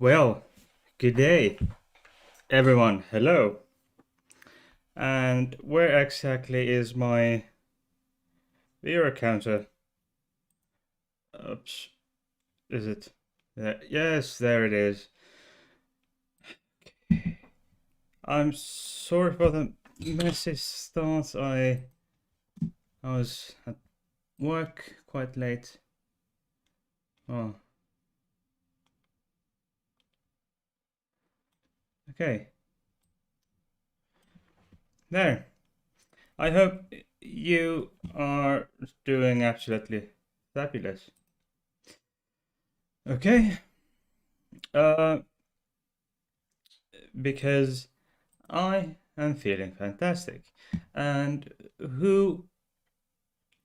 Well, good day, everyone. Hello. And where exactly is my viewer counter? Oops. Is it there? Yes, there it is. I'm sorry for the messy start. I was at work quite late. Oh, okay. There. I hope you are doing absolutely fabulous. Okay. Uh, because I am feeling fantastic. And who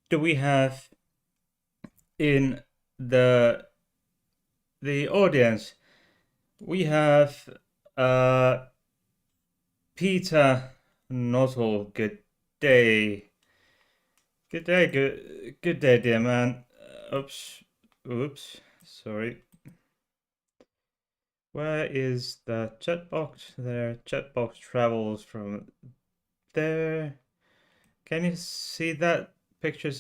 do we have in the the audience? We have uh Peter Nozzle. Good day. Good day, good day, dear man. Oops, sorry. Where is the chat box? There, chat box travels from there. Can you see that picture?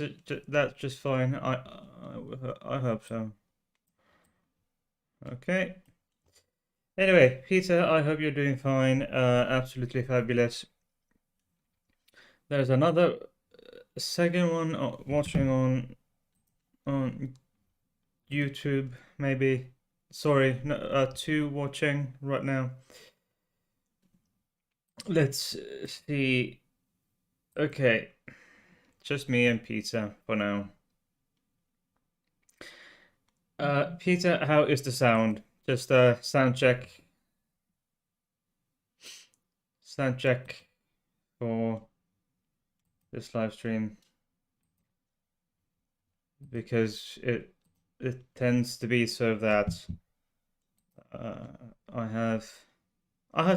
That's just fine. I hope so. Okay. Anyway, Peter, I hope you're doing fine. Absolutely fabulous. There's another second one watching on YouTube, maybe. Sorry, no, two watching right now. Let's see. Okay, just me and Peter for now. Peter, how is the sound? Just a sound check. Sound check for this live stream because it tends to be so that uh, I have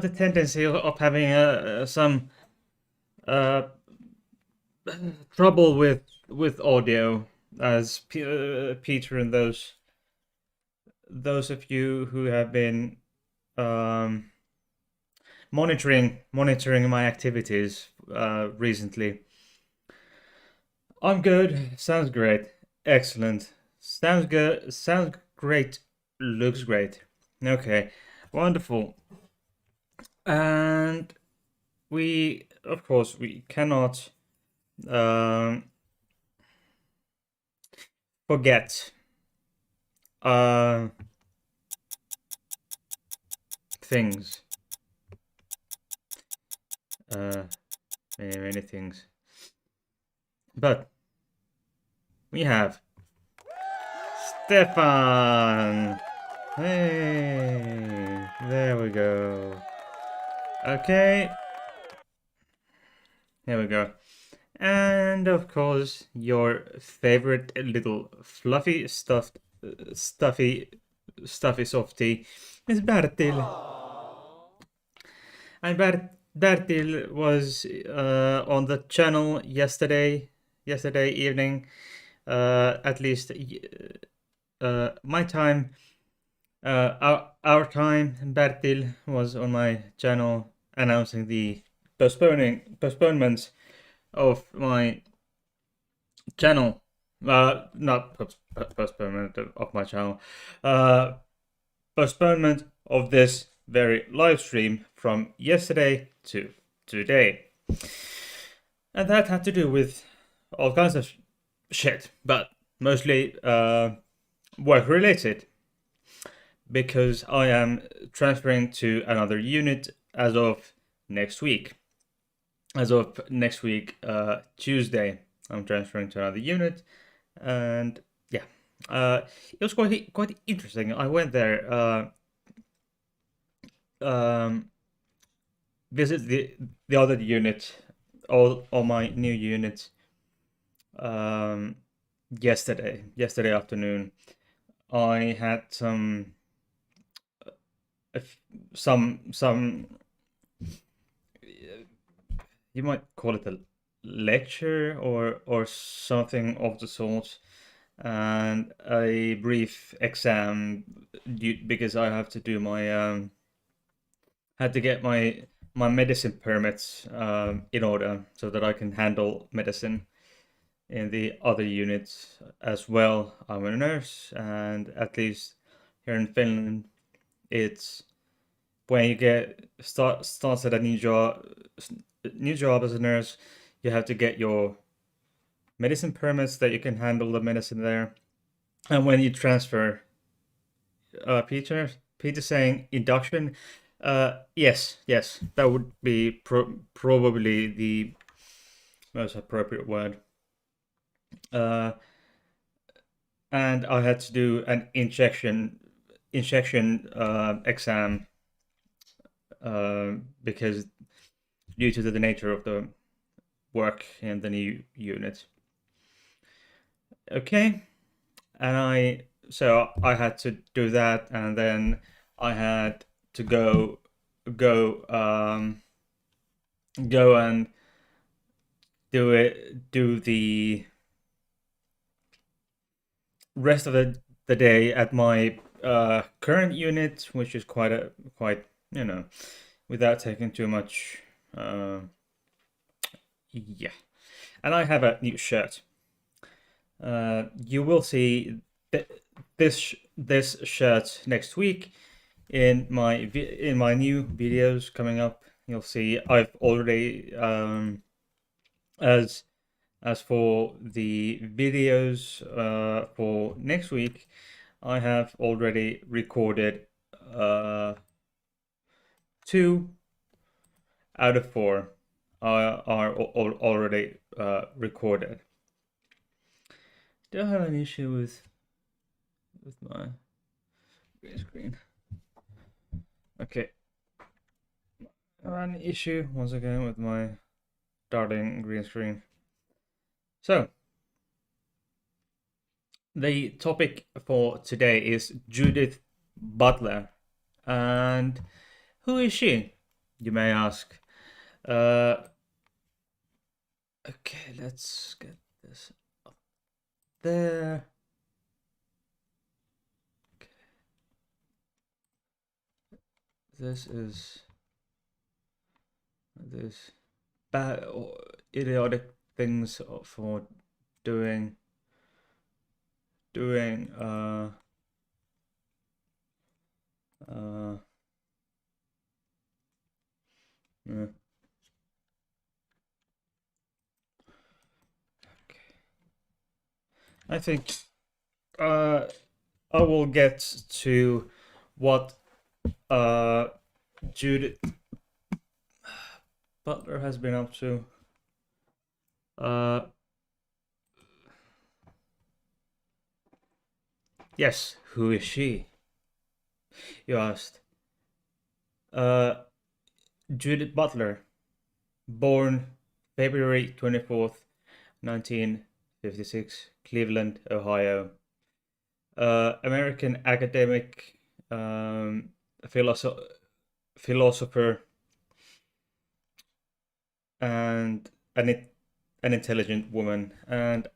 the tendency of having some uh, trouble with audio, as Peter and those of you who have been um, monitoring my activities recently. I'm good. Sounds great. Excellent. Sounds good. Sounds great. Looks great. Okay. Wonderful. And we, of course, we cannot um, forget uh, things. Uh, many things. But we have Stefan. Hey, there we go. Okay, there we go. And of course, your favorite little fluffy stuffy softie is Bertil. And Bertil was on the channel yesterday evening. At least my time, our time. Bertil was on my channel announcing the postponements of my channel. Not postponement of my channel. Postponement of this very live stream from yesterday to today. And that had to do with all kinds of shit, but mostly work related. Because I am transferring to another unit as of next week. As of next week, Tuesday, I'm transferring to another unit, and yeah, it was quite interesting. I went there, visit the other unit, all my new units, yesterday afternoon. I had some you might call it a lecture or something of the sort and a brief exam because I have to do my had to get my medicine permits in order so that I can handle medicine in the other units as well. I'm a nurse, and at least here in Finland, it's when you starts at a new job as a nurse, you have to get your medicine permits that you can handle the medicine there. And when you transfer, Peter saying induction. Yes, that would be probably the most appropriate word. And I had to do an injection exam because due to the nature of the work in the new unit. Okay, and I had to do that, and then I had to go and do the rest of the day at my current unit, which is quite without taking too much. Yeah, and I have a new shirt. You will see this shirt next week in my new videos coming up. You'll see I've already as for the videos for next week, I have already recorded 2 out of 4 are already recorded. Do I have an issue with my green screen? Okay. I have an issue once again with my darling green screen. So, the topic for today is Judith Butler. And who is she, you may ask? Okay, let's get this up there. Okay. This is this bad or idiotic things for doing yeah. Okay. I think I will get to what Judith Butler has been up to. Yes, who is she? You asked. Judith Butler, born February 24th, 1956, Cleveland, Ohio. American academic, philosopher, and an intelligent woman. And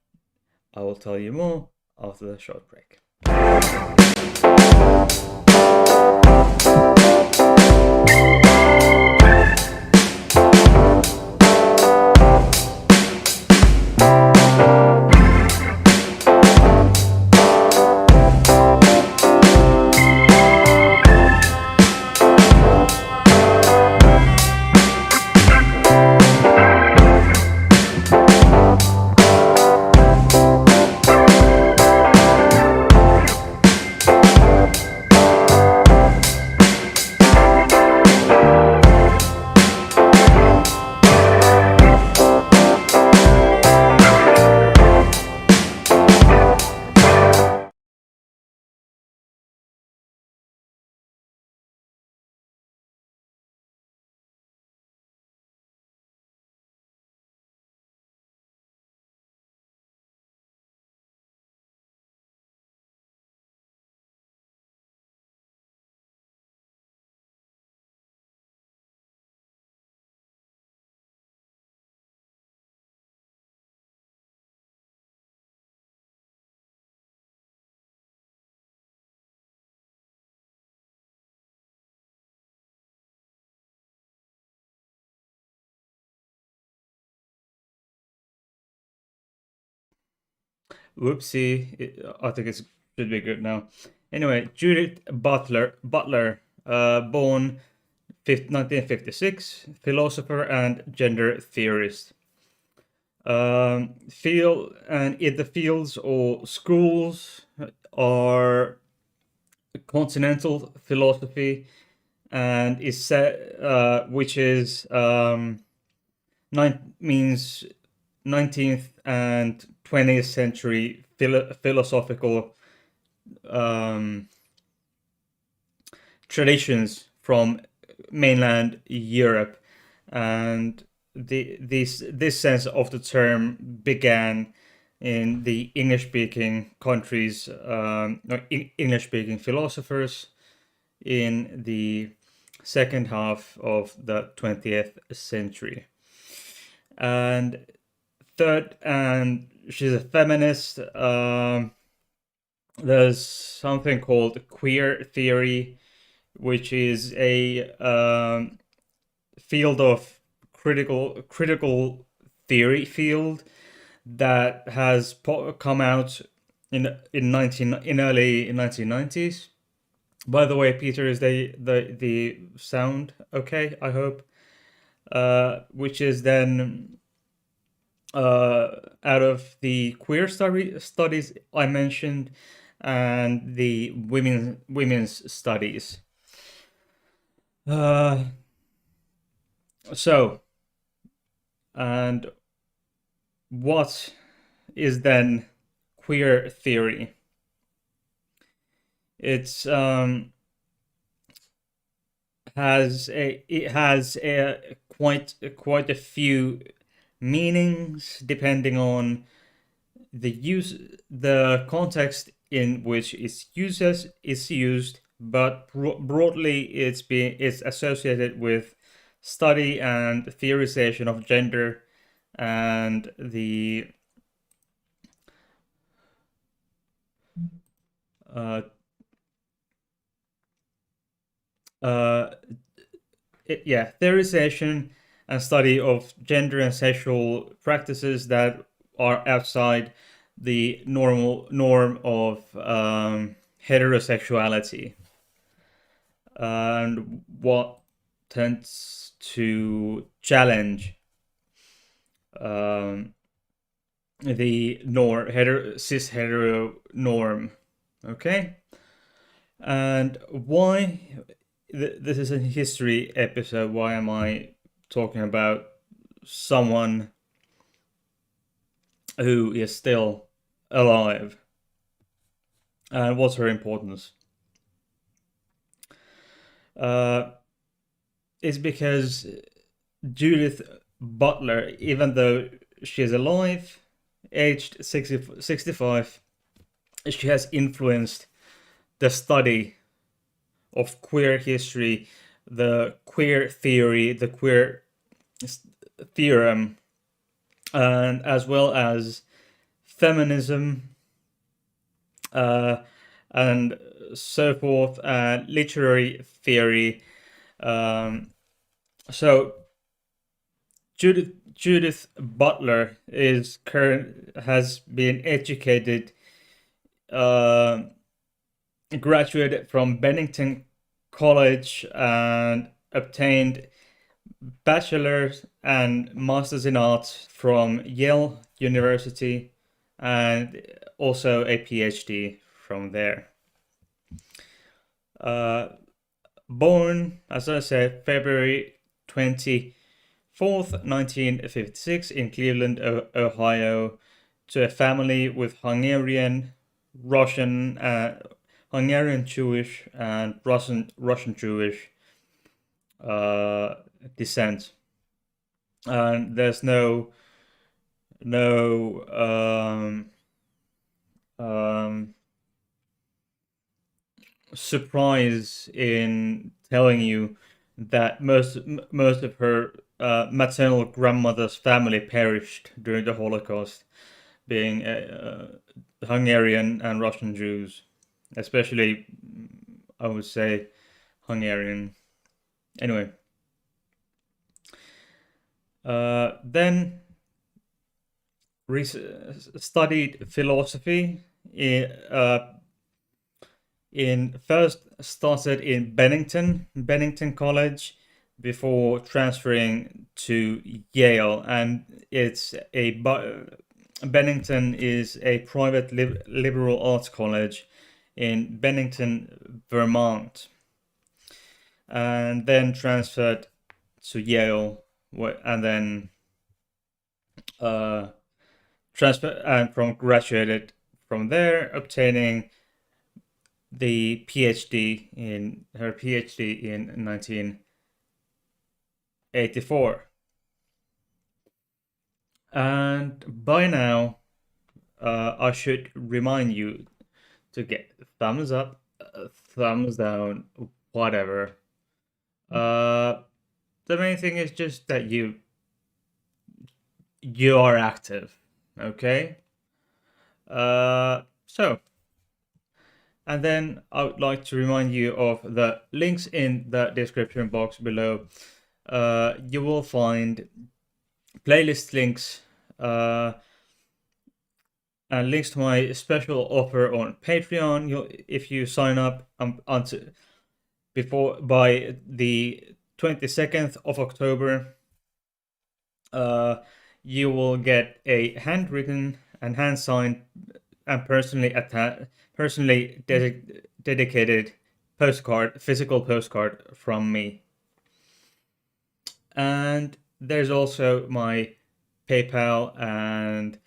I will tell you more after the short break. Whoopsie. I think it should be good now. Anyway, Judith Butler, born 1956, philosopher and gender theorist. Field and in the fields or schools are continental philosophy and is which is means 19th and 20th century philosophical traditions from mainland Europe, and this sense of the term began in the English-speaking countries, English-speaking philosophers in the second half of the 20th century. And third, and she's a feminist. There's something called queer theory, which is a field of critical theory field that has come out in early 1990s. By the way, Peter, is the sound okay? I hope. Which is then out of the queer studies I mentioned and the women's studies. So, and what is then queer theory? It's it has a quite a few meanings depending on the context in which it's used, but broadly it's associated with study and theorization of gender and the theorization and study of gender and sexual practices that are outside the norm of heterosexuality, and what tends to challenge the cis hetero norm. Okay, and why? This is a history episode. Why am I talking about someone who is still alive? And what's her importance? It's because Judith Butler, even though she is alive, aged 65, she has influenced the study of queer history, the queer theory, the queer theorem, and as well as feminism, and so forth, literary theory. So Judith Butler has been educated, graduated from Bennington College and obtained bachelor's and master's in arts from Yale University, and also a PhD from there. Born, as I said, February 24th, 1956 in Cleveland, Ohio, to a family with Hungarian Jewish and Russian Jewish descent, and there's no surprise in telling you that most of her maternal grandmother's family perished during the Holocaust, being Hungarian and Russian Jews, especially I would say Hungarian. Anyway, then studied philosophy. In first started in Bennington College, before transferring to Yale, and Bennington is a private liberal arts college in Bennington, Vermont, and then transferred to Yale, and then uh, graduated from there, obtaining the PhD in 1984. And by now, I should remind you to get thumbs up, thumbs down, whatever. The main thing is just that you are active, okay? So, and then I would like to remind you of the links in the description box below. You will find playlist links, and links to my special offer on Patreon. If you sign up by the 22nd of October, you will get a handwritten and hand signed and personally dedicated physical postcard from me. And there's also my PayPal and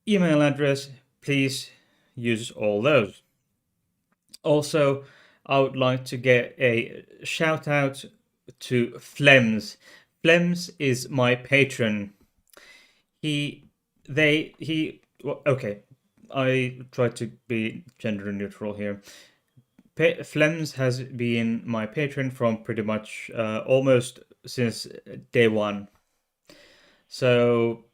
email address. Please use all those. Also, I would like to get a shout out to Flems. Flems is my patron. Okay, I try to be gender neutral here. Flems has been my patron from pretty much almost since day one. So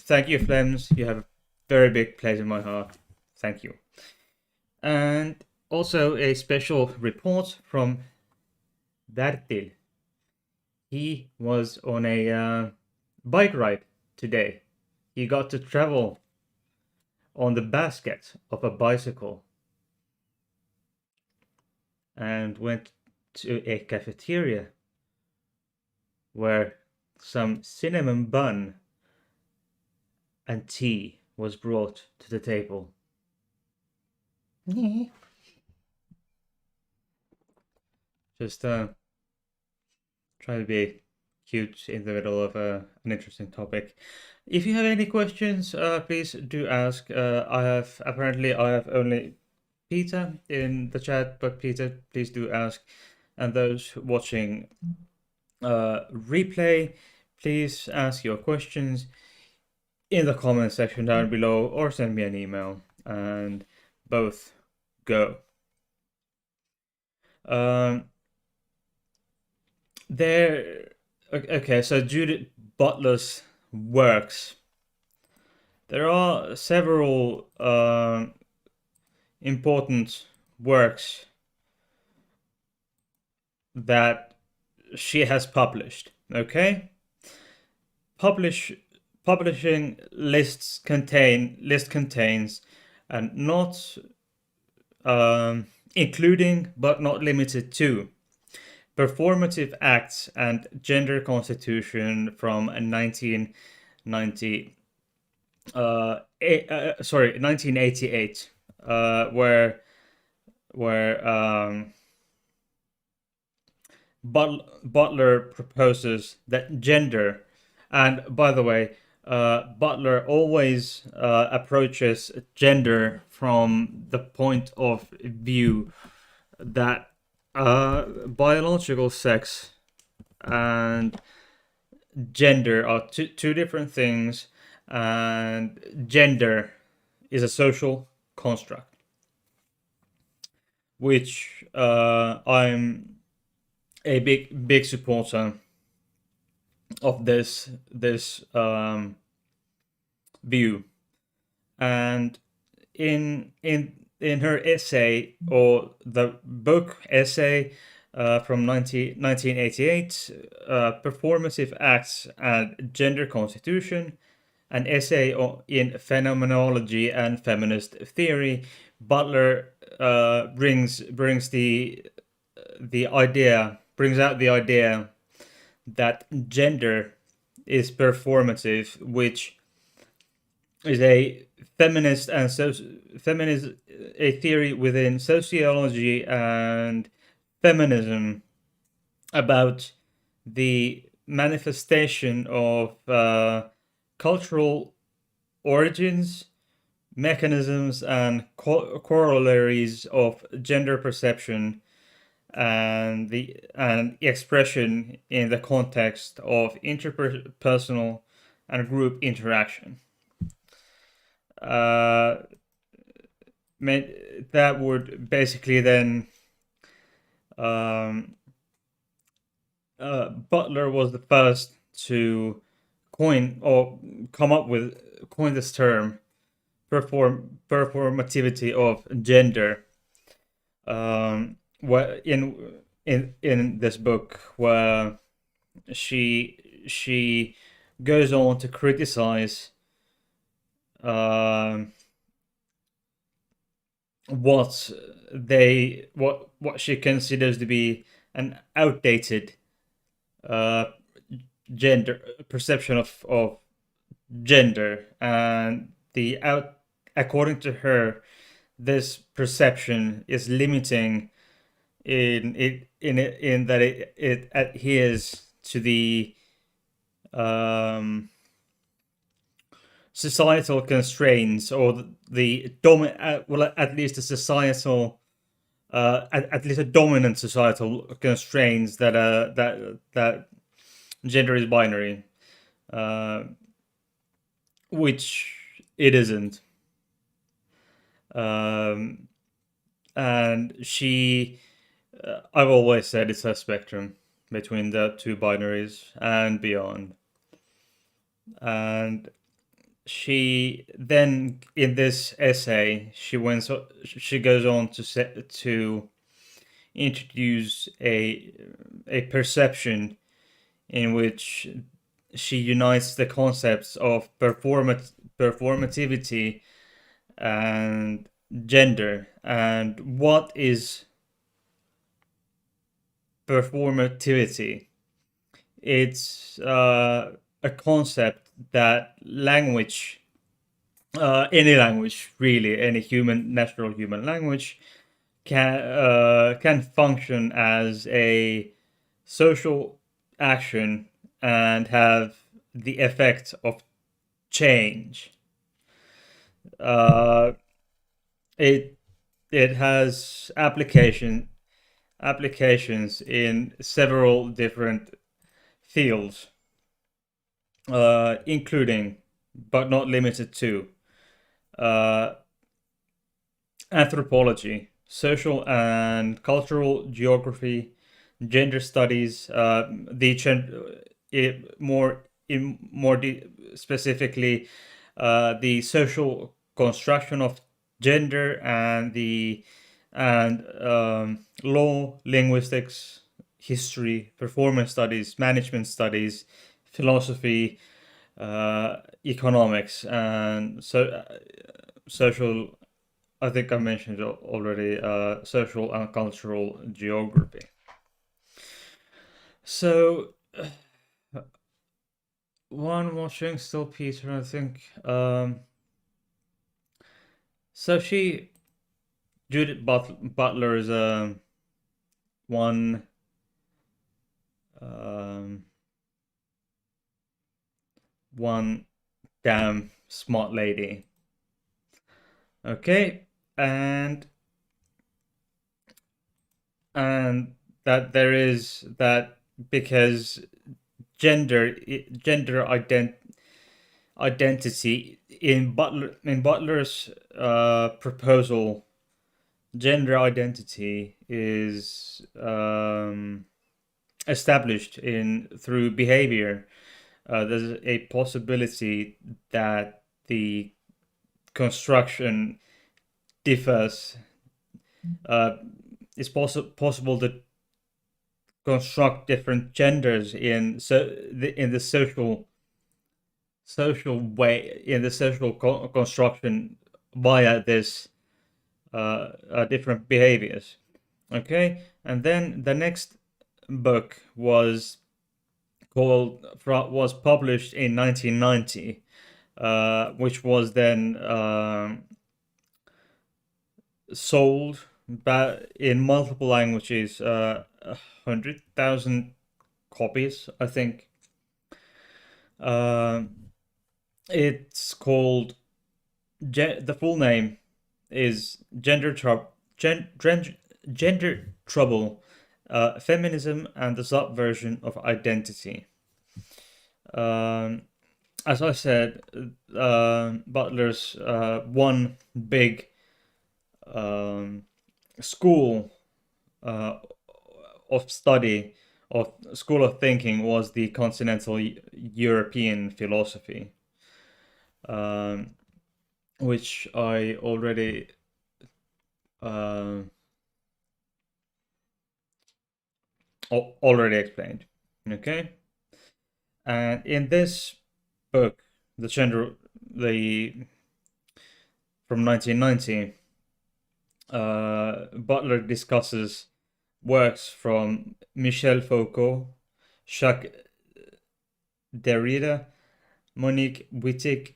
thank you, Flems. You have a very big place in my heart. Thank you. And also a special report from Bertil. He was on a bike ride today. He got to travel on the basket of a bicycle and went to a cafeteria where some cinnamon bun and tea was brought to the table. Just try to be cute in the middle of an interesting topic. If you have any questions, please do ask. I have only Peter in the chat, but Peter, please do ask. And those watching replay, please ask your questions in the comment section down below, or send me an email, and both go. Okay, so Judith Butler's works. There are several important works that she has published. Okay, publishing lists contains and not including but not limited to performative acts and gender constitution from 1988, where Butler proposes that gender, and by the way, Butler always approaches gender from the point of view that biological sex and gender are two different things, and gender is a social construct, which I'm a big supporter of this view. And in her essay, or the book essay from 1988, Performative Acts and Gender Constitution, an essay in phenomenology and feminist theory. Butler brings out the idea that gender is performative, which is a a theory within sociology and feminism about the manifestation of cultural origins, mechanisms, and corollaries of gender perception and the expression in the context of interpersonal and group interaction. That would basically then Butler was the first to coin this term, performativity of gender. In this book, where she goes on to criticize what she considers to be an outdated gender perception of gender, and according to her, this perception is limiting in that it adheres to the societal constraints, or at least a societal at least a dominant societal constraints that gender is binary, which it isn't. And I've always said it's a spectrum between the two binaries and beyond. And she then, in this essay, she goes on to introduce a perception in which she unites the concepts of performativity and gender. And what is performativity? It's a concept that language, any language really, any natural human language, can function as a social action and have the effect of change. It has applications in several different fields, including, but not limited to, anthropology, social and cultural geography, gender studies, specifically, the social construction of gender, and law, linguistics, history, performance studies, management studies, philosophy, economics, and social. I think I mentioned already, social and cultural geography. So, one watching still Peter, I think. So Judith Butler is one damn smart lady. Okay, and that there is that, because gender identity in Butler's proposal, gender identity is established through behavior. There's a possibility that the construction differs. It's possible to construct different genders in the social way, in the social construction via this different behaviors. Okay, and then the next book was published in 1990, which was then sold in multiple languages, 100,000 copies, I think. Uh, it's called the full name is Gender Trouble, Feminism and the Subversion of Identity. Um, as I said, Butler's one big um, school uh, of study, of school of thinking, was the continental European philosophy, um, which I uh, already explained. Okay, and in this book, the from 1990, Butler discusses works from Michel Foucault, Jacques Derrida, Monique Wittig,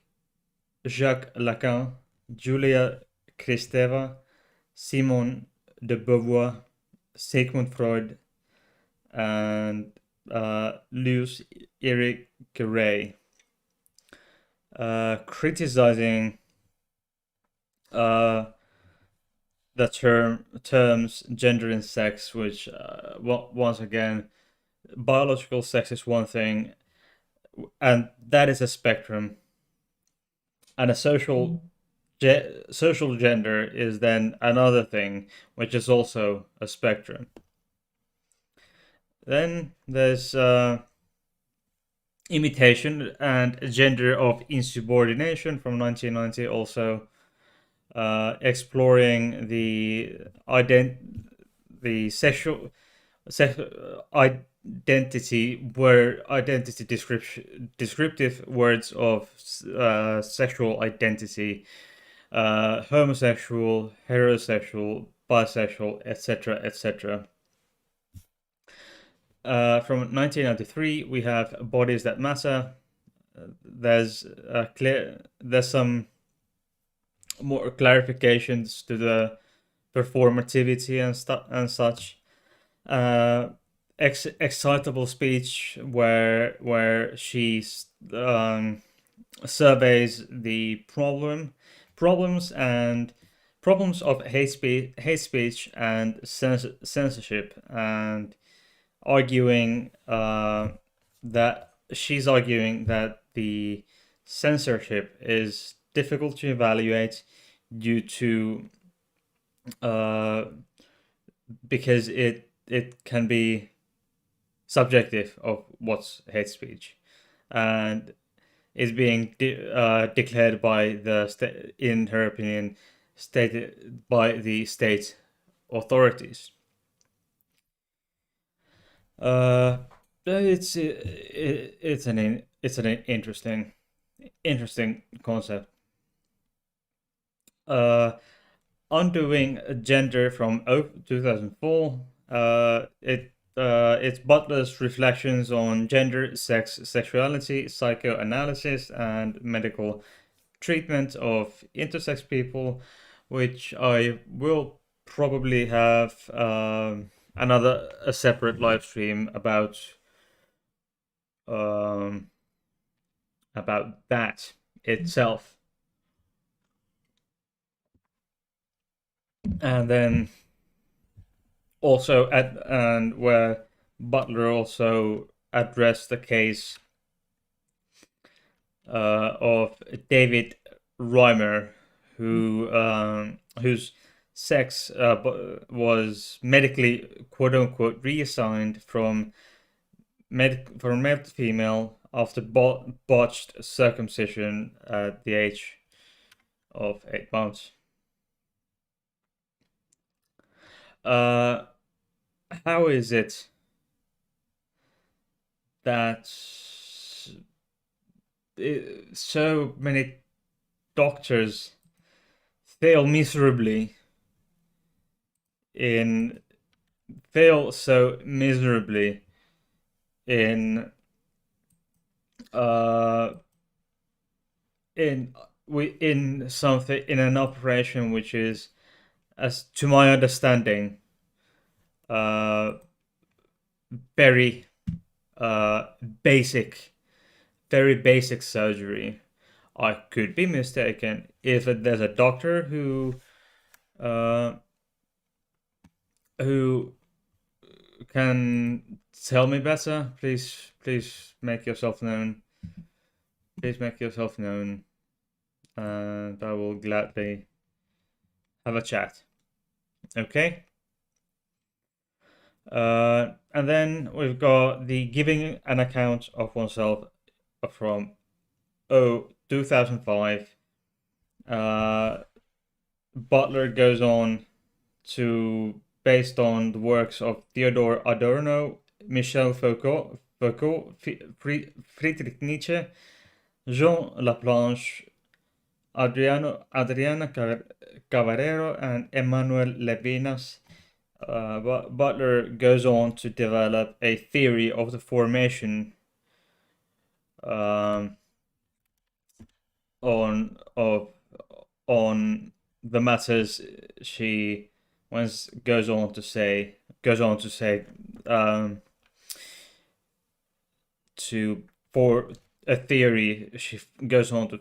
Jacques Lacan, Julia Kristeva, Simone de Beauvoir, Sigmund Freud, and Louis Eric Gray, criticizing uh, the terms gender and sex, which once again, biological sex is one thing, and that is a spectrum, and a social gender is then another thing, which is also a spectrum. Then there's Imitation and Gender of Insubordination from 1990, also exploring the sexual identity, where identity descriptive words of sexual identity, homosexual, heterosexual, bisexual, etc., etc. From 1993, we have Bodies That Matter. There's some more clarifications to the performativity and such. Excitable speech, where she surveys the problems of hate speech and censorship, and arguing she's arguing that the censorship is difficult to evaluate due to because it can be subjective of what's hate speech, and is being declared by in her opinion, stated by the state authorities. Uh, it's an interesting concept. Undoing Gender from 2004. It's Butler's reflections on gender, sex, sexuality, psychoanalysis, and medical treatment of intersex people, which I will probably have a separate live stream about that itself. And then also where Butler also addressed the case of David Reimer, whose sex was medically quote unquote reassigned from male to female after botched circumcision at the age of 8 months. How is it that so many doctors fail miserably in fail so miserably in uh in in something in an operation which is, as to my understanding, uh very uh basic very basic surgery. I could be mistaken. If there's a doctor uh who can tell me better, please make yourself known. Please make yourself known, and I will gladly have a chat. Okay? And then we've got the giving an account of oneself from 2005. Butler goes on to, based on the works of Theodore Adorno, Michel Foucault, Friedrich Nietzsche, Jean Laplanche, Adriana Cavarero, and Emmanuel Levinas. Butler goes on to develop a theory of the formation um, on the matters she once goes on to say to for a theory she goes on to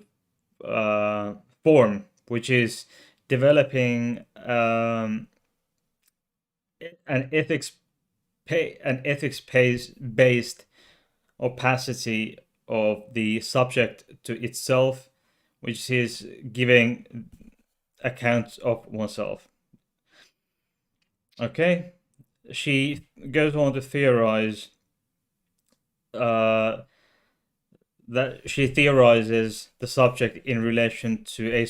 form, which is developing an ethics based opacity of the subject to itself, which is giving account of oneself. Okay, she goes on to theorize that she theorizes the subject in relation to a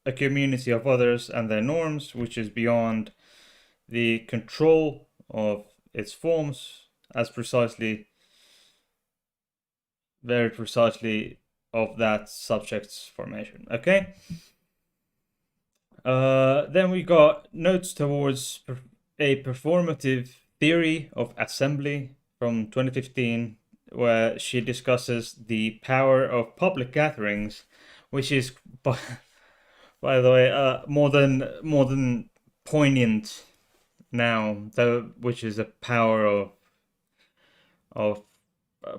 a community of others and their norms, which is beyond the control of its forms, as very precisely of that subject's formation. Okay. Then we got notes towards a performative theory of assembly from 2015, where she discusses the power of public gatherings, which is, by the way, more than poignant now, though, which is the power of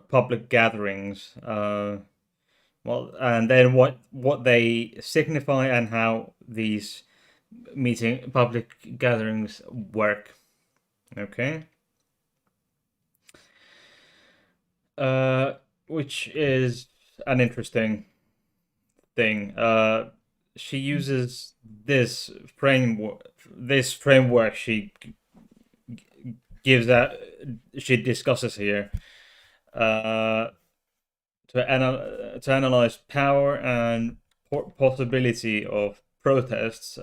public gatherings. Well, and then what they signify and how these public gatherings work. Okay. Which is an interesting thing. She uses this framework she discusses here to analyze power and possibility of protests,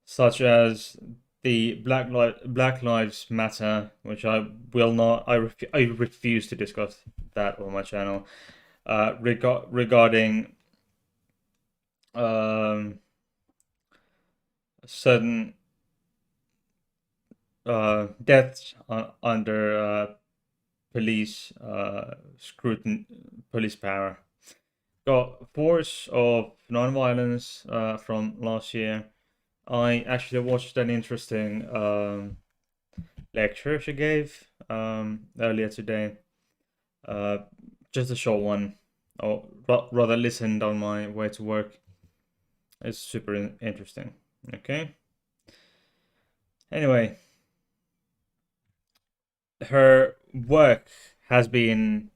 such as the Black Lives Matter, which I will not. I refuse to discuss that on my channel. Regarding certain deaths under police scrutiny, police power. Got Force of Nonviolence from last year. I actually watched an interesting lecture she gave earlier today. Just a short one, or rather listened on my way to work. It's super interesting. Okay. Anyway, her work has been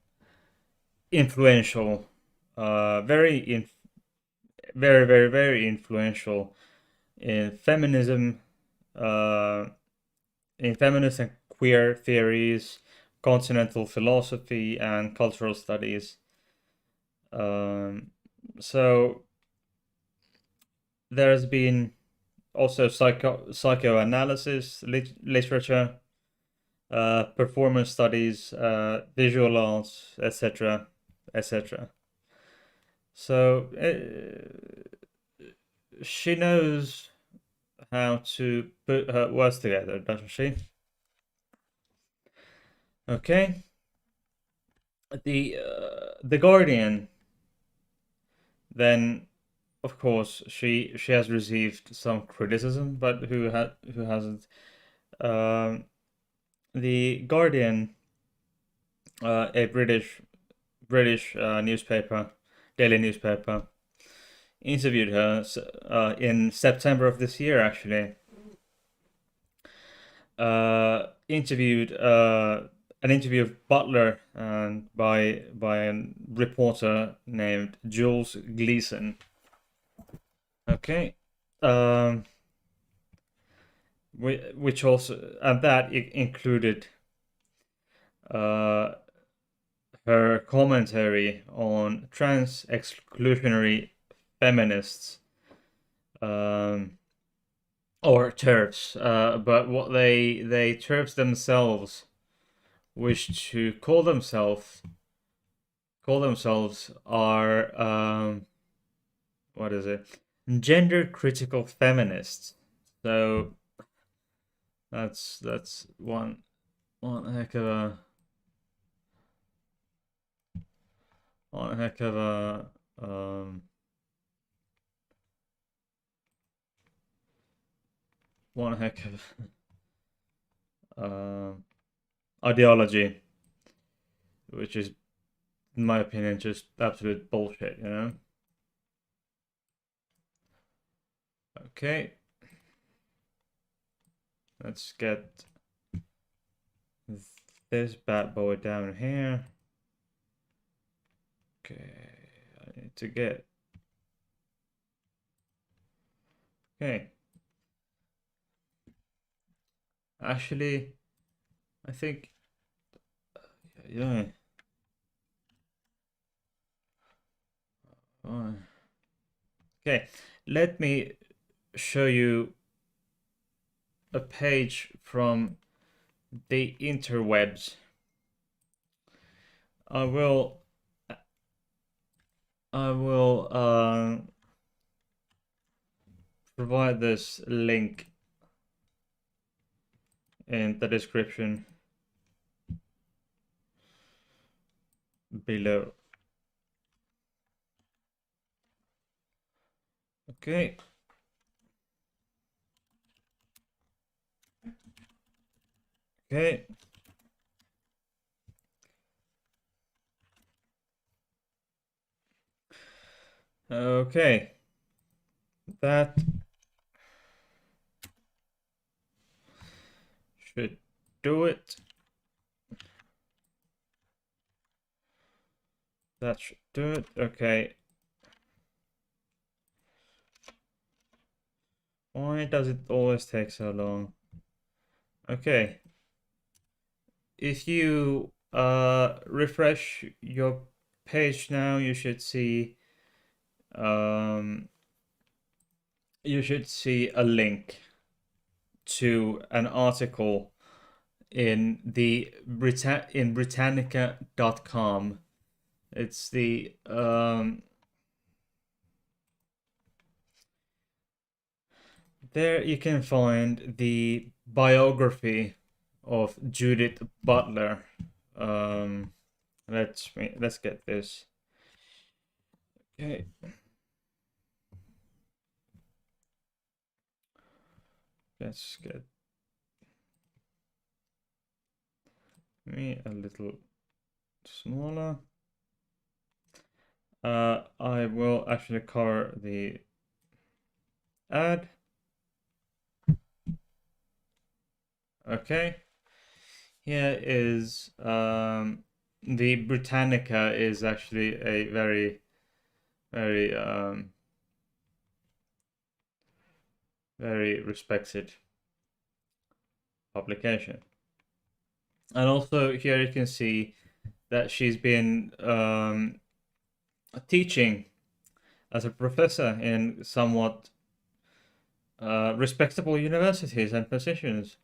influential, very, very influential in feminism, in feminist and queer theories, continental philosophy, and cultural studies. So there's been also psychoanalysis literature, performance studies, visual arts, etc., etc. So she knows how to put her words together, doesn't she? Okay. The Guardian. Then, of course, she has received some criticism, but who hasn't? Um, the Guardian, a British newspaper, daily newspaper, interviewed her in September of this year. Actually, interviewed an interview of Butler and by a reporter named Jules Gleason. Okay, um, which also and that included uh, her commentary on trans exclusionary feminists, um, or TERFs, but what they TERFs themselves wish to call themselves are what is it? Gender critical feminists. So that's one heck of a one heck of a one heck of ideology, which is, in my opinion, just absolute bullshit. You know. Okay, let's get this bad boy down here. Okay, I need to get. Okay. Actually, I think. Yeah. Oh. Okay, let me show you a page from the interwebs. I will provide this link in the description below. Okay. Okay. Okay. That should do it. That should do it. Okay. Why does it always take so long? Okay. If you refresh your page now, you should see a link to an article in the Britannica.com. It's the there you can find the biography of Judith Butler. Let's get this. Okay. Let's get me a little smaller. I will actually cover the ad. Okay. Here is the Britannica is actually a very very respected publication. And also here you can see that she's been teaching as a professor in somewhat respectable universities and positions.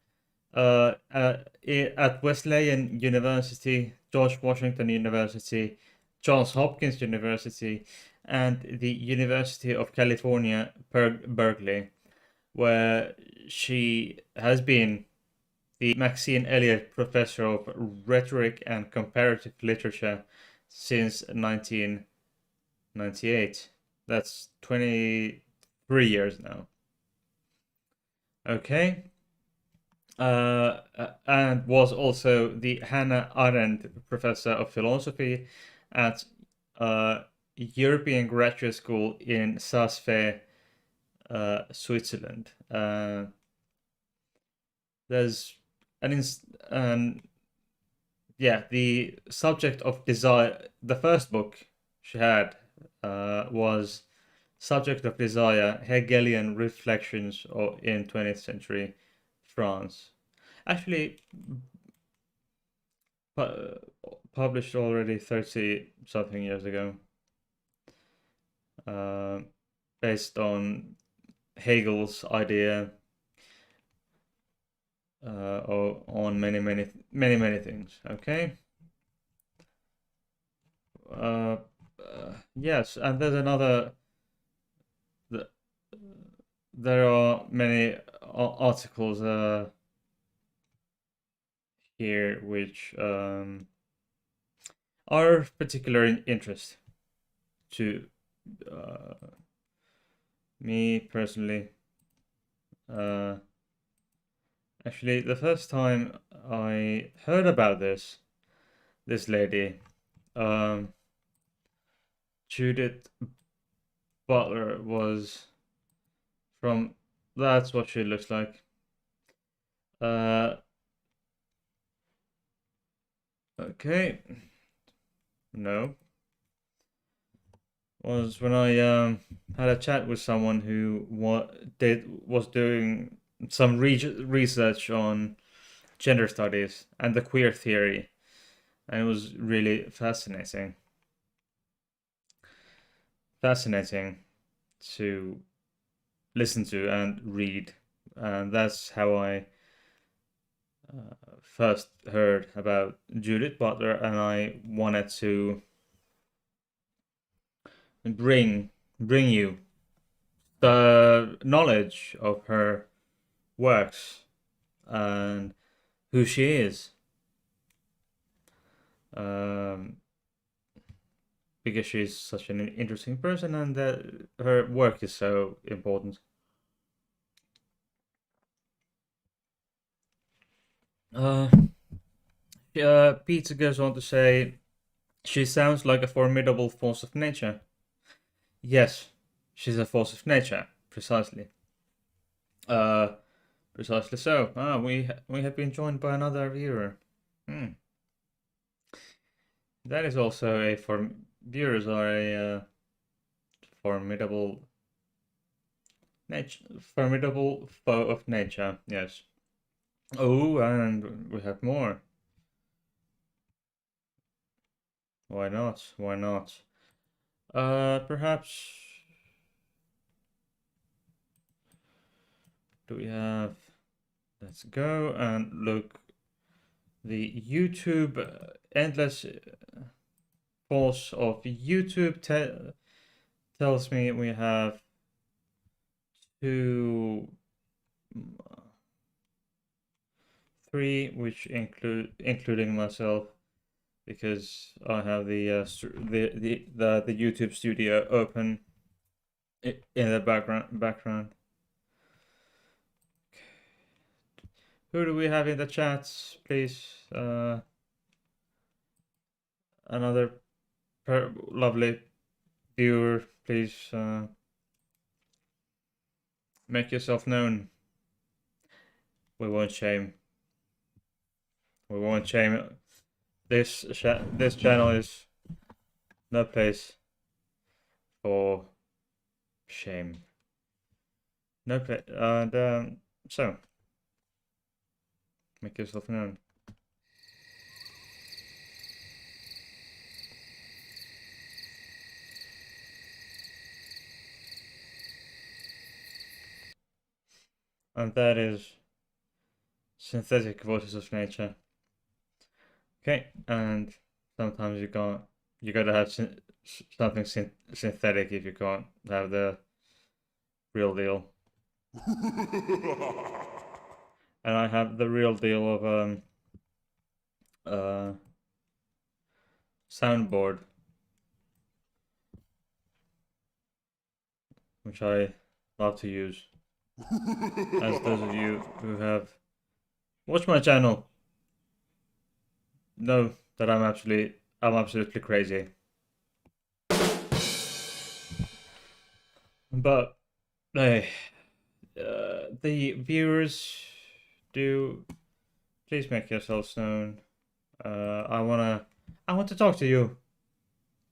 at Wesleyan University, George Washington University, Johns Hopkins University, and the University of California, Berkeley, where she has been the Maxine Elliott Professor of Rhetoric and Comparative Literature since 1998. That's 23 years now. Okay. And was also the Hannah Arendt Professor of Philosophy at European Graduate School in Saas-Fee, Switzerland. There's an yeah, the subject of desire. The first book she had was Subject of Desire: Hegelian Reflections in 20th Century France. Actually, published already 30 something years ago, uh, based on Hegel's idea on many things. Okay. Yes, and there's another. There are many articles here which are of particular interest to me personally. Actually, the first time I heard about this lady, Judith Butler, was from. That's what she looks like. Okay. No. Was when I had a chat with someone who was doing some research on gender studies and the queer theory, and it was really fascinating to listen to and read, and that's how I first heard about Judith Butler, and I wanted to bring you the knowledge of her works and who she is, um, because she's such an interesting person and that her work is so important. Uh, Peter goes on to say, she sounds like a formidable force of nature. Yes, she's a force of nature, precisely. Uh, Precisely so. We have been joined by another viewer. Hmm. That is also a viewers are a formidable formidable foe of nature. Yes. Oh, and we have more. Why not? Why not? Perhaps. Do we have? Let's go and look. The YouTube endless force of YouTube tells me we have two, three, which including myself, because I have the YouTube studio open in the background. Who do we have in the chats, please? Another lovely viewer, please make yourself known. We won't shame. We won't shame. This channel is no place for shame. No place. And so make yourself known. And that is synthetic voices of nature. Okay, and sometimes you gotta have something synthetic if you can't have the real deal. And I have the real deal of soundboard, which I love to use. As those of you who have watched my channel know that I'm absolutely crazy. But hey, the viewers, do please make yourselves known. I want to talk to you.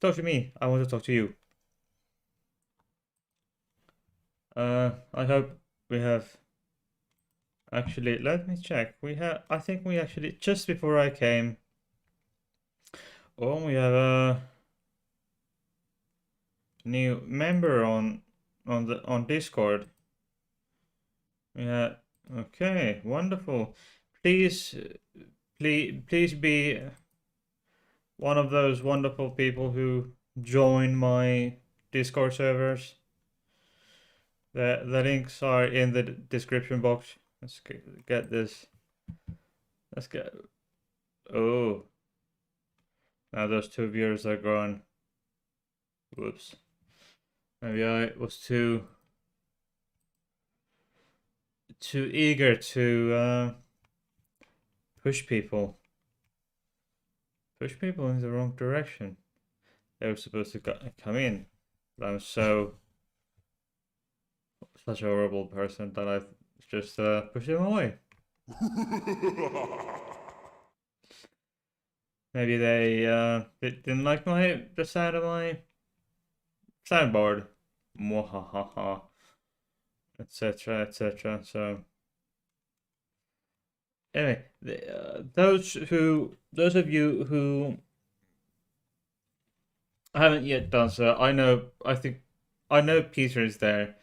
Talk to me. I want to talk to you. I hope we have. Actually, let me check. I think we actually, just before I came. Oh, we have a new member on Discord. Yeah. Okay. Wonderful. Please be one of those wonderful people who join my Discord servers. The links are in the description box. Let's get this. Let's get. Oh. Now those 2 viewers are gone. Whoops. Maybe I was too eager to push people in the wrong direction. They were supposed to come in, but I'm such a horrible person that I just pushed them away. Maybe they didn't like the sound of my soundboard, mwahaha, etc. So anyway, those of you who haven't yet done so, I know Peter is there.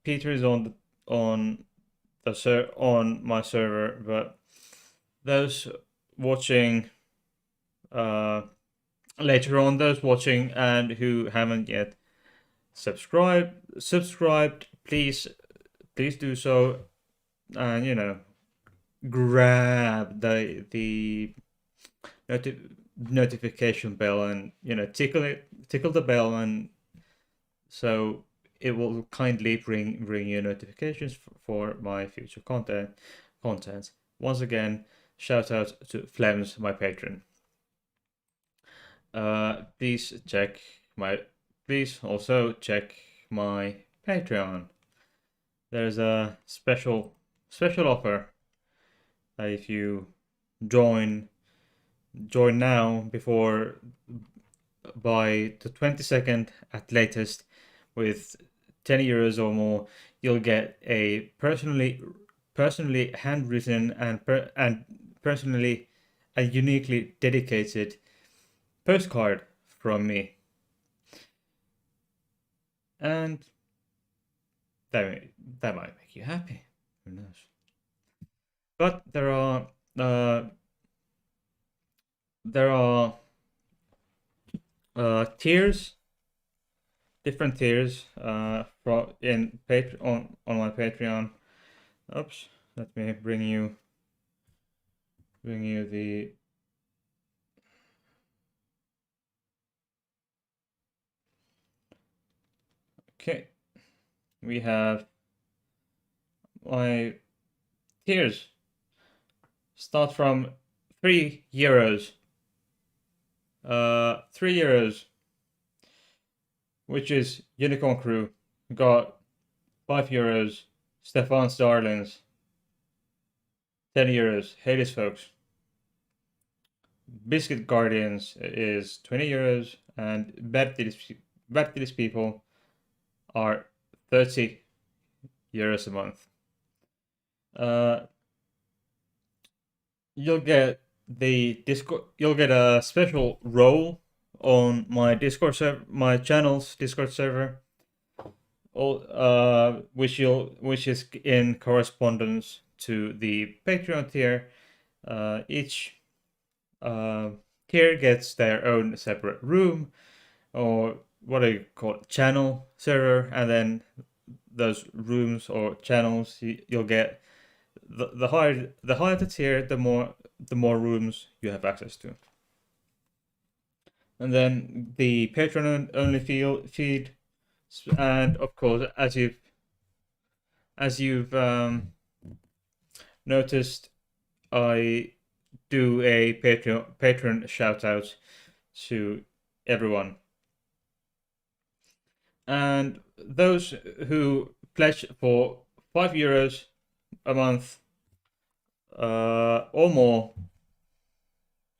Peter is on my server, but those watching later on, those watching and who haven't yet subscribed, please do so, and grab the notification bell, and tickle the bell, and so it will kindly bring you notifications for my future contents. Once again, shout out to Flems, my patron. Please also check my Patreon. There's a special offer that if you join now by the 22nd at latest with 10 euros or more, you'll get a personally handwritten and personally and uniquely dedicated postcard from me, and that might make you happy. Who knows? But there are tiers, different tiers on my Patreon. Oops, let me bring you the okay. We have my tiers start from 3 euros. 3 euros, which is Unicorn Crew. Got 5 euros, Stefan's Darlings. 10 euros, Hades Folks. Biscuit Guardians is 20 euros, and Bertilis People are 30 euros a month. You'll get you'll get a special role on my Discord server, my channel's Discord server, which is in correspondence to the Patreon tier. Each tier gets their own separate room, or what do you call it, channel server, and then those rooms or channels you'll get the higher the tier, the more rooms you have access to. And then the Patreon only feed, and of course, as you've noticed, I do a Patreon shout out to everyone. And those who pledge for €5 a month or more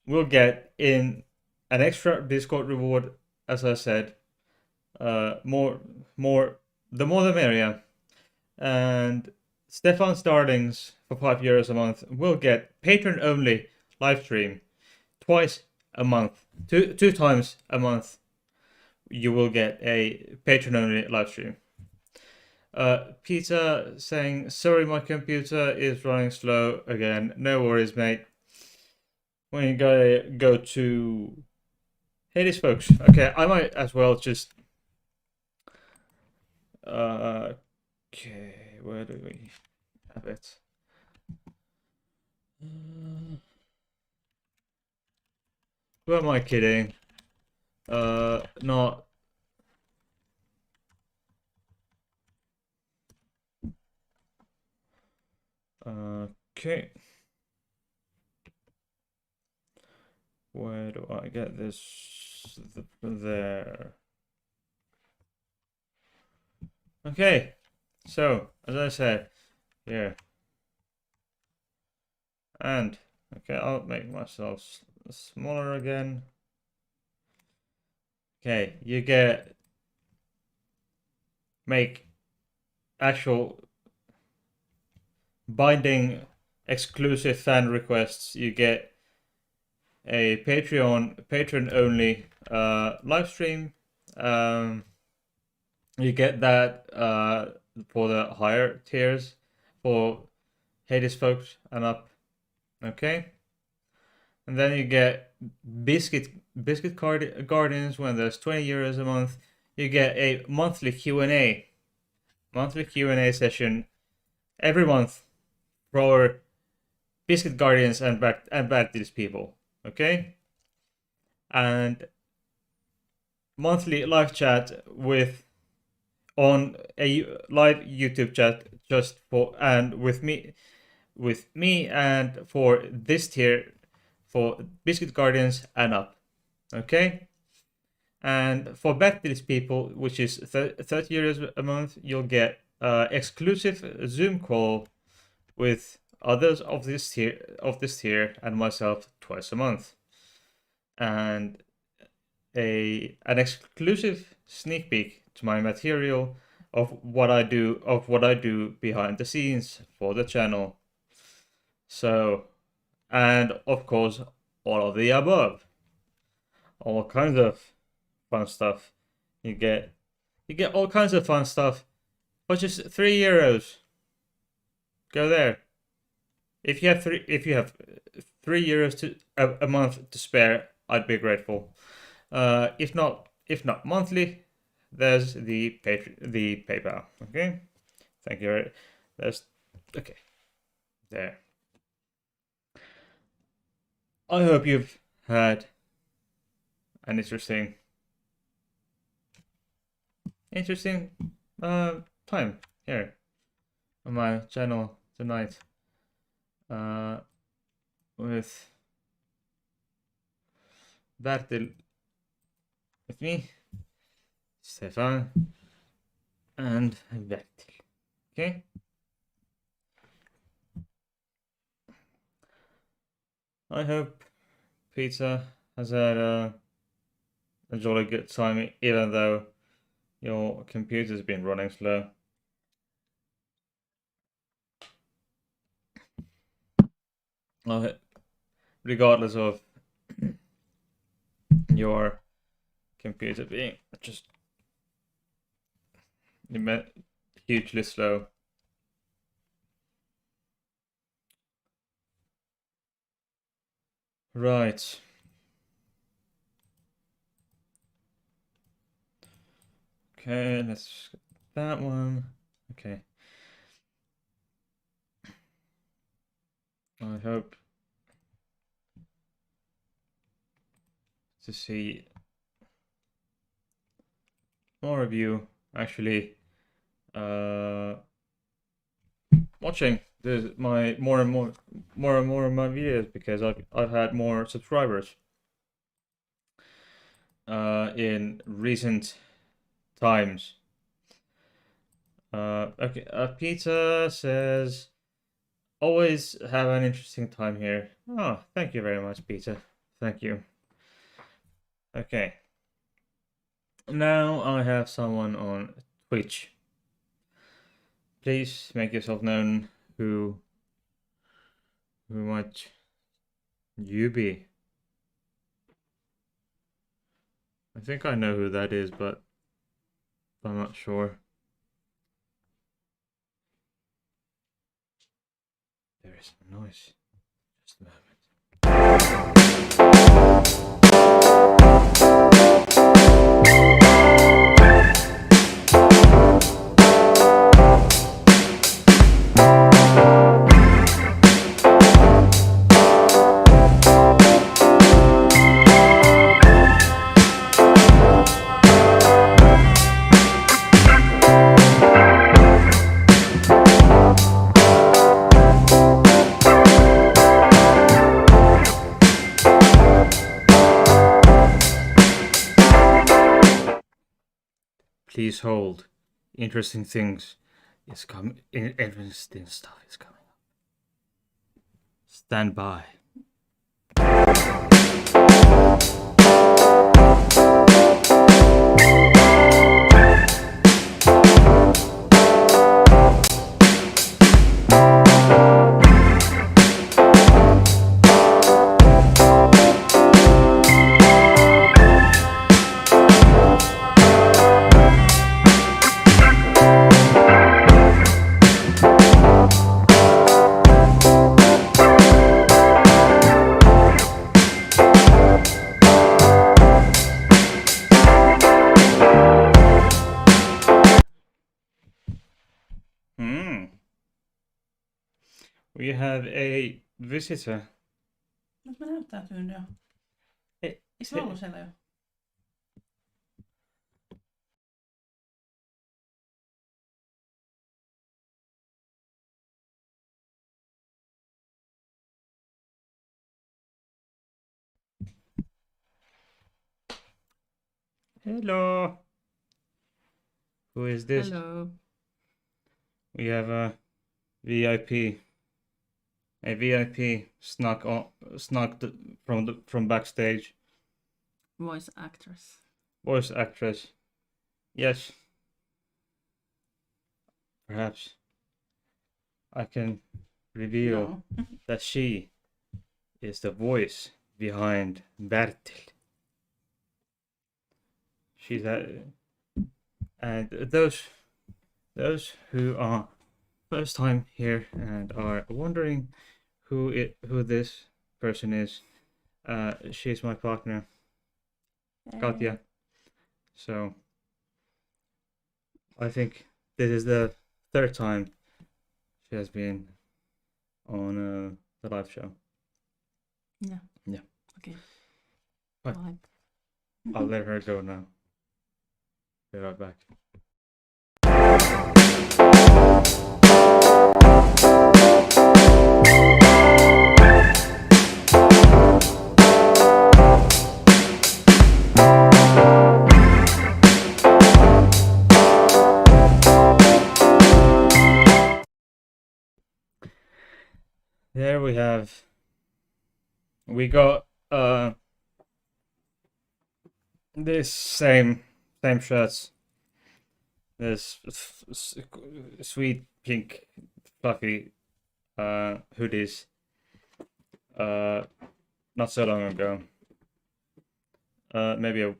will get in an extra Discord reward, as I said. The more the merrier. And Stefan Starlings for €5 a month will get Patreon only live stream twice a month, two times a month. You will get a Patreon only live stream. Peter saying, sorry, my computer is running slow again. No worries, mate. When you go to Heidi's folks. Okay, I might as well just. Okay, where do we have it? Who am I kidding? Not. Okay. Where do I get this? There. Okay. So, as I said, here. And, okay, I'll make myself smaller again. Okay, you make actual binding exclusive fan requests. You get a Patreon only live stream. You get that for the higher tiers for Hades folks and up. Okay. And then you get Biscuit Guardians when there's €20 a month. You get a monthly Q&A session every month for our Biscuit Guardians and Bad Deals people. Okay? And monthly live chat on a live YouTube chat just for and with me and for this tier for Biscuit Guardians and up. Okay? And for Bad Deals people, which is €30 a month, you'll get exclusive Zoom call with others of this tier and myself twice a month, and an exclusive sneak peek to my material of what I do behind the scenes for the channel. So, and of course, all of the above, all kinds of fun stuff. You get all kinds of fun stuff for just €3. Go there. If you have €3 to a month to spare, I'd be grateful. If not monthly, there's the PayPal. Okay, thank you. There's okay there. I hope you've had an interesting time here on my channel tonight with Bertil, with me, Stefan, and Bertil. Okay. I hope Peter has had a jolly good time, even though your computer's been running slow. Regardless of your computer being just hugely slow. Right. Okay, let's get that one. Okay. I hope to see more of you actually watching my more and more of my videos, because I've had more subscribers in recent times. Okay, Peter says, always have an interesting time here. Oh, thank you very much, Peter. Thank you. Okay. Now I have someone on Twitch. Please make yourself known. Who might you be? I think I know who that is, but I'm not sure. There is some noise. Just a moment. Please hold. Interesting things is coming. Interesting stuff is coming up. Stand by. We have a visitor. Nyt mä näyttäytyin jo. Eikö mä ollut siellä jo? Hello. Who is this? Hello. We have a VIP. A VIP snuck from backstage. Voice actress. Voice actress. Yes. Perhaps I can reveal that she is the voice behind Bertil. She's and those who are first time here and are wondering who this person is, she's my partner, Katja. So I think this is the third time she has been on the live show. Yeah. Yeah. Okay. But Bye. I'll let her go now. Be right back. There we got this same shirts, this sweet pink fluffy hoodies not so long ago, maybe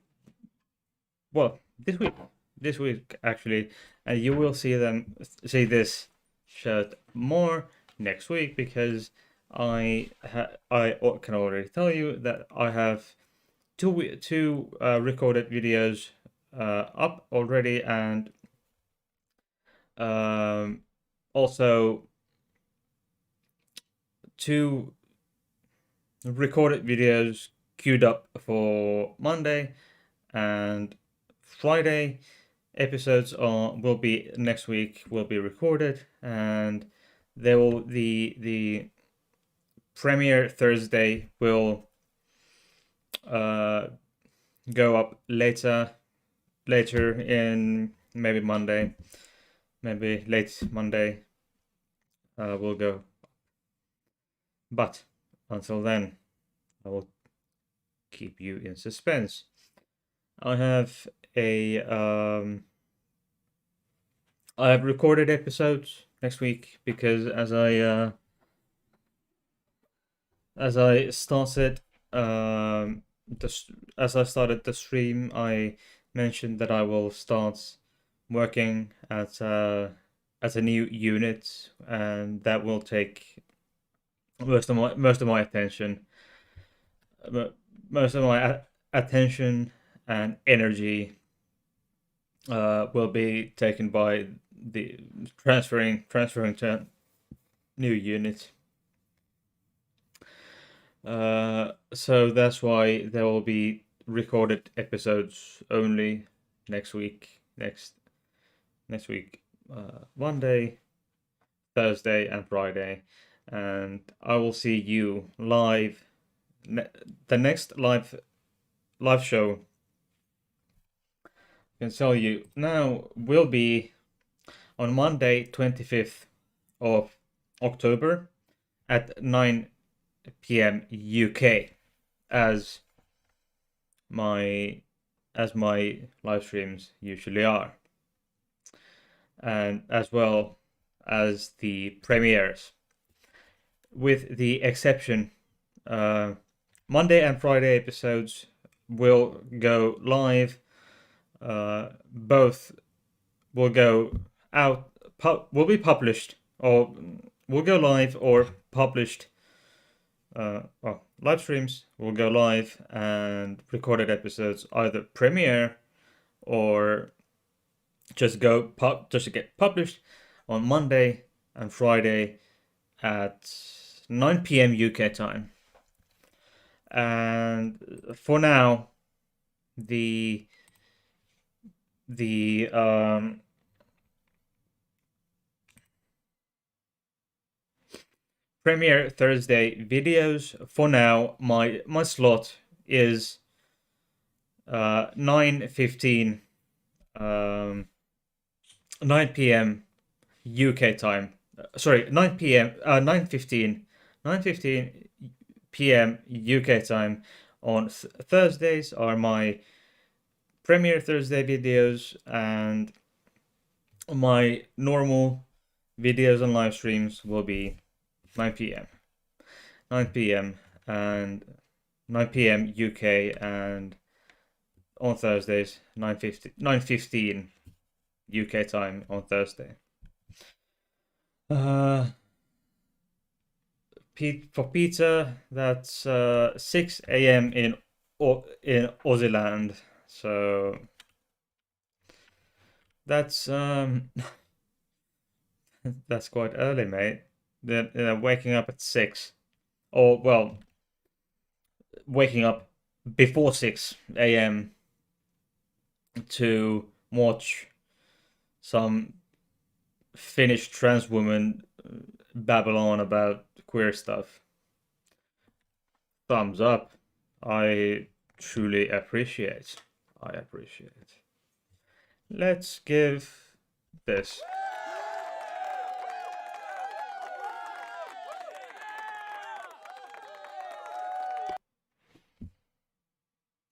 this week actually, and you will see this shirt more next week, because I can already tell you that I have two recorded videos up already, and also two recorded videos queued up for Monday and Friday. Episodes will be next week, will be recorded, and the premiere Thursday will go up later in maybe Monday, maybe late Monday will go. But until then, I will keep you in suspense. I have I have recorded episodes next week because as I started as I started the stream, I mentioned that I will start working at a new unit, and that will take most of my attention, most of my attention and energy will be taken by the transferring to a new unit. So that's why there will be recorded episodes only next week. Next week, Monday, Thursday, and Friday, and I will see you live. The next live show, I can tell you now, will be on Monday, 25th of October at 9 p.m. UK, as my live streams usually are, and as well as the premieres, with the exception Monday and Friday episodes will go live. Both will go out, will be published, or will go live or published. Live streams will go live, and recorded episodes either premiere or just get published on Monday and Friday at 9 p.m. UK time. And for now, the premiere Thursday videos, for now, my slot is 9:15 9 p.m. UK time. Sorry, 9 p.m. 9:15 p.m. UK time on Thursdays are my premiere Thursday videos, and my normal videos and live streams will be 9 p.m. and 9 p.m. UK, and on Thursdays 9:15 UK time on Thursday. For Peter, that's 6 a.m. in Aussie land. So that's that's quite early, mate. They're waking up at 6, or well, waking up before 6 a.m. to watch some Finnish trans woman babble on about queer stuff. Thumbs up. I truly appreciate. Let's give this.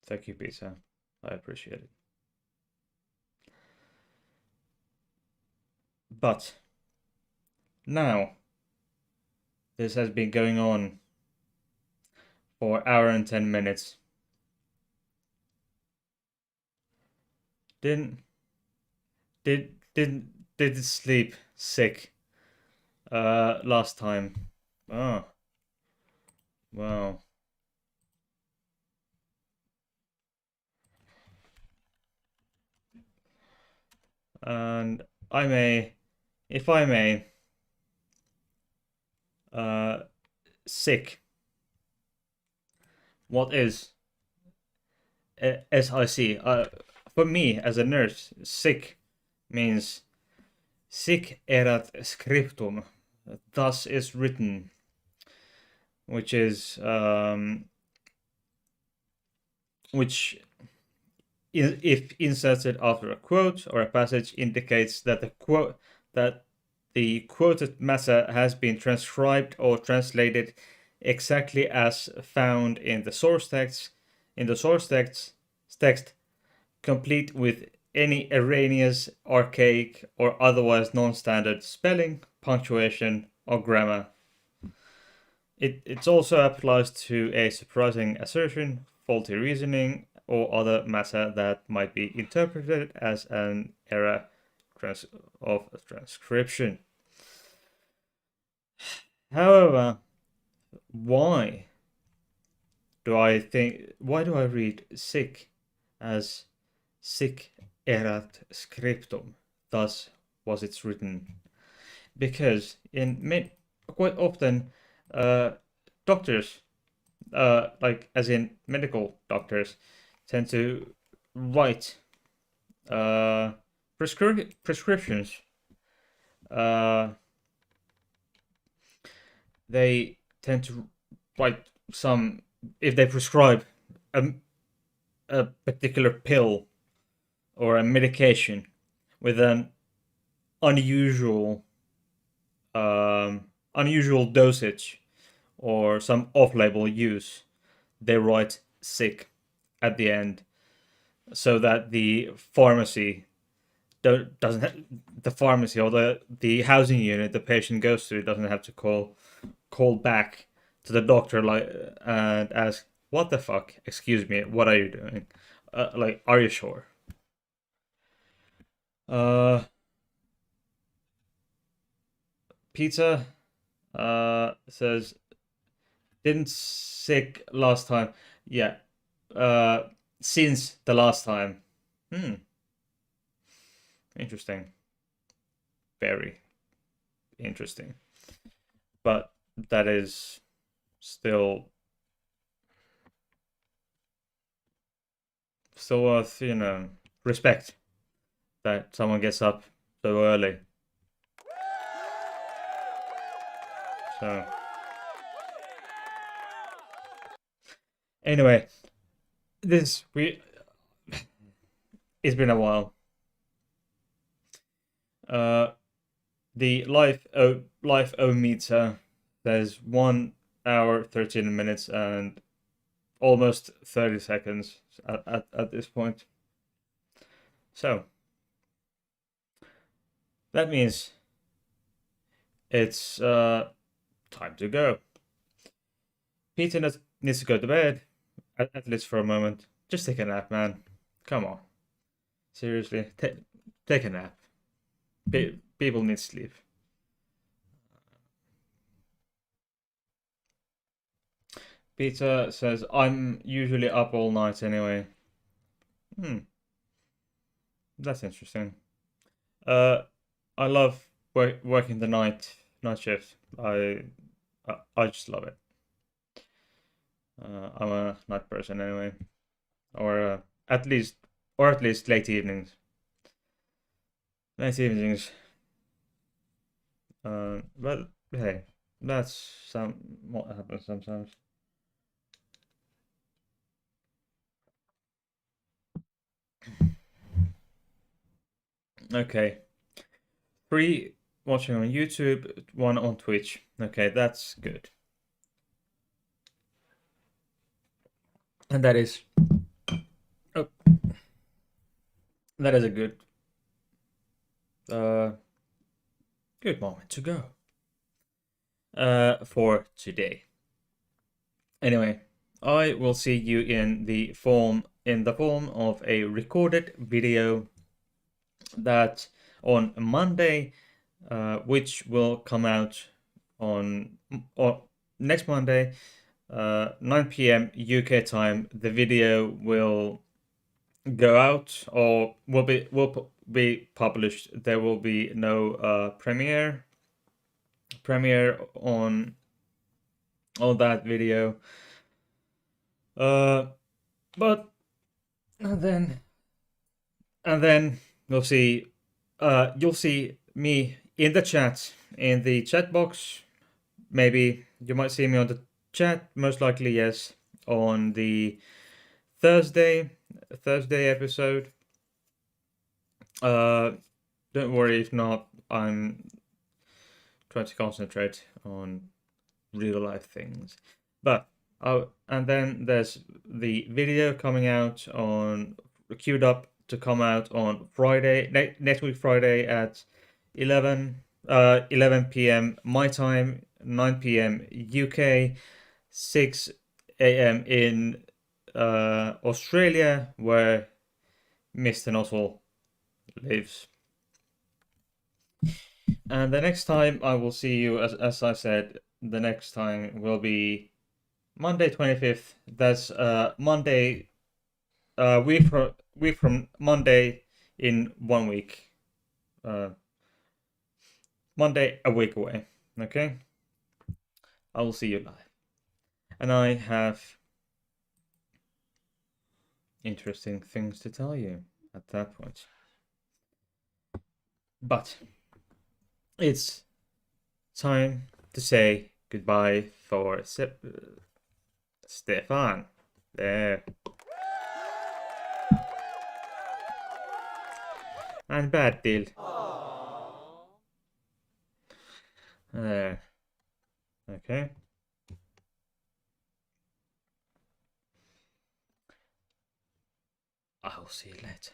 Thank you, Peter. I appreciate it. But now, this has been going on for an hour and 10 minutes. Did sleep sick last time. Oh, Wow. And if I may, sick. What is SIC? For me, as a nurse, sick means sic erat scriptum. Thus is written, which is which, if inserted after a quote or a passage, indicates that the quoted matter has been transcribed or translated exactly as found in the source text. Text, complete with any erroneous, archaic, or otherwise non-standard spelling, punctuation, or grammar. It also applies to a surprising assertion, faulty reasoning, or other matter that might be interpreted as an error of transcription. However, why do I read sic as sic erat scriptum? Thus was it written. Because quite often, doctors, like as in medical doctors, tend to write prescriptions. They tend to write some, if they prescribe a particular pill or a medication with an unusual dosage or some off-label use, they write sick at the end, so that the pharmacy the pharmacy or the housing unit the patient goes to doesn't have to call back to the doctor and ask, what the fuck, excuse me, what are you doing, are you sure? Pizza says, didn't sick last time. Yeah. Since the last time. Interesting. Very interesting. But that is still worth, respect that someone gets up so early. So anyway, it's been a while. The life meter says 1 hour 13 minutes and almost 30 seconds at this point. So that means it's time to go. Peter needs to go to bed, at least for a moment. Just take a nap, man. Come on. Seriously, take a nap. People need sleep. Peter says, I'm usually up all night anyway. That's interesting. I love working the night shift. I just love it. I'm a night person anyway, or at least late evenings. But hey, that's what happens sometimes. Okay. 3 watching on YouTube, 1 on Twitch. Okay, that's good. And that is a good moment to go for today. Anyway, I will see you in the form of a recorded video that on Monday, which will come out on next Monday, 9 p.m. UK time, the video will go out or will be published. There will be no premiere on that video. But and then you'll see me in the chat, in the chat box. Maybe you might see me on the chat, most likely yes, on the Thursday episode. Don't worry if not, I'm trying to concentrate on real life things. But and then there's the video coming out queued up to come out on Friday, next week Friday at 11 p.m. my time, 9 p.m. UK, 6 a.m. in Australia, where Mr. Nuttall lives. And the next time I will see you, as I said, the next time will be Monday 25th. That's Monday, week from Monday in 1 week. Monday a week away. Okay? I will see you live. And I have interesting things to tell you at that point. But it's time to say goodbye for Stefan. There. And Bertil. There. Okay. I will see you later.